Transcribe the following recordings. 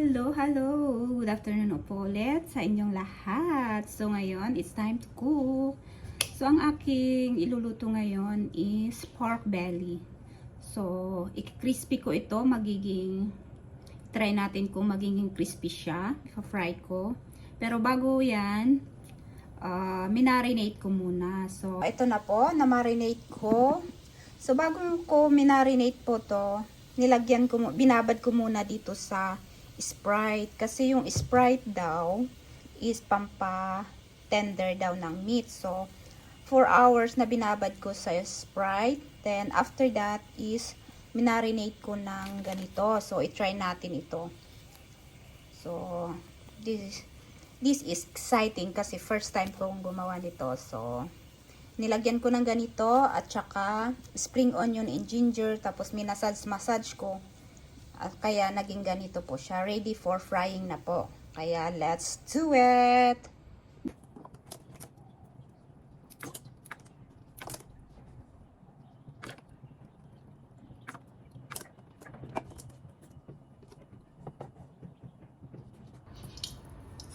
Hello, hello! Good afternoon po ulit sa inyong lahat. So ngayon, it's time to cook. So ang aking iluluto ngayon is pork belly. So, i-crispy ko ito. Try natin kung magiging crispy siya. I-fry ko. Pero bago yan, minarinate ko muna. So, ito na po, na-marinate ko. So, bago ko minarinate po to, binabad ko muna dito sa Sprite. Kasi yung Sprite daw is pampa-tender daw ng meat. So, 4 hours na binabad ko sa Sprite. Then, after that is minarinate ko ng ganito. So, i-try natin ito. So, this is exciting kasi first time kong gumawa nito. So, nilagyan ko ng ganito at saka spring onion and ginger, tapos minasage ko at kaya naging ganito po siya, ready for frying na po. Kaya let's do it.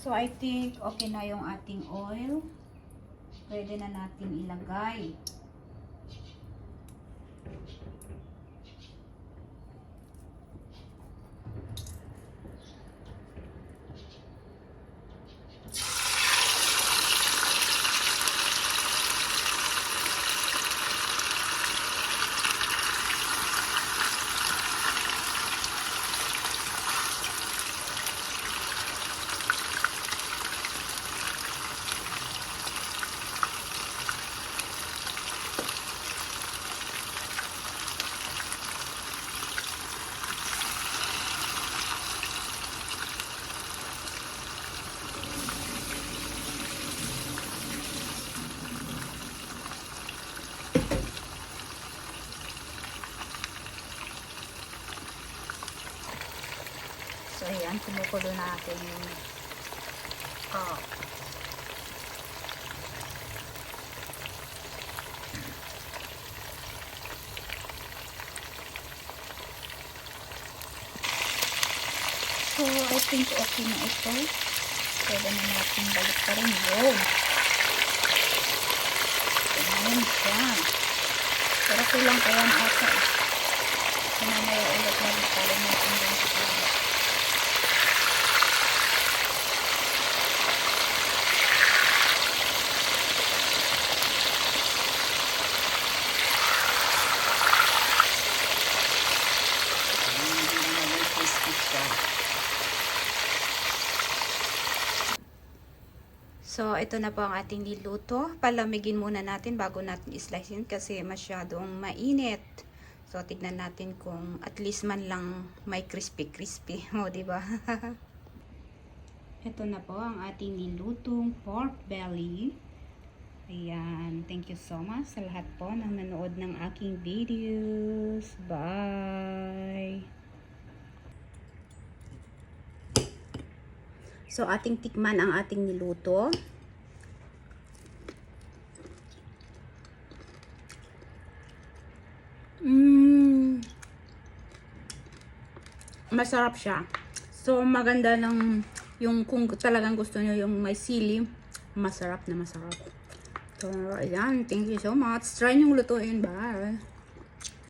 So I think okay na yung ating oil. Pwede na natin ilagay. So, ayan, kumukulo natin yung So, I think okay na ito. Pwede na natin balik pa rin yun. Ayan siya. Pero kulang pa yan ata. Mamaya ulit balik pa rin natin yun siya. So, ito na po ang ating niluto. Palamigin muna natin bago natin i-slice yun kasi masyadong mainit. So, tignan natin kung at least man lang may crispy-crispy. O, diba? Ito na po ang ating nilutong pork belly. Ayan. Thank you so much sa lahat po ng nanood ng aking videos. Bye! So, ating tikman ang ating niluto. Masarap siya. So, maganda ng yung kung talagang gusto nyo yung may sili, masarap na masarap. So, ayan. Thank you so much. Try nyo lutuin. Bye!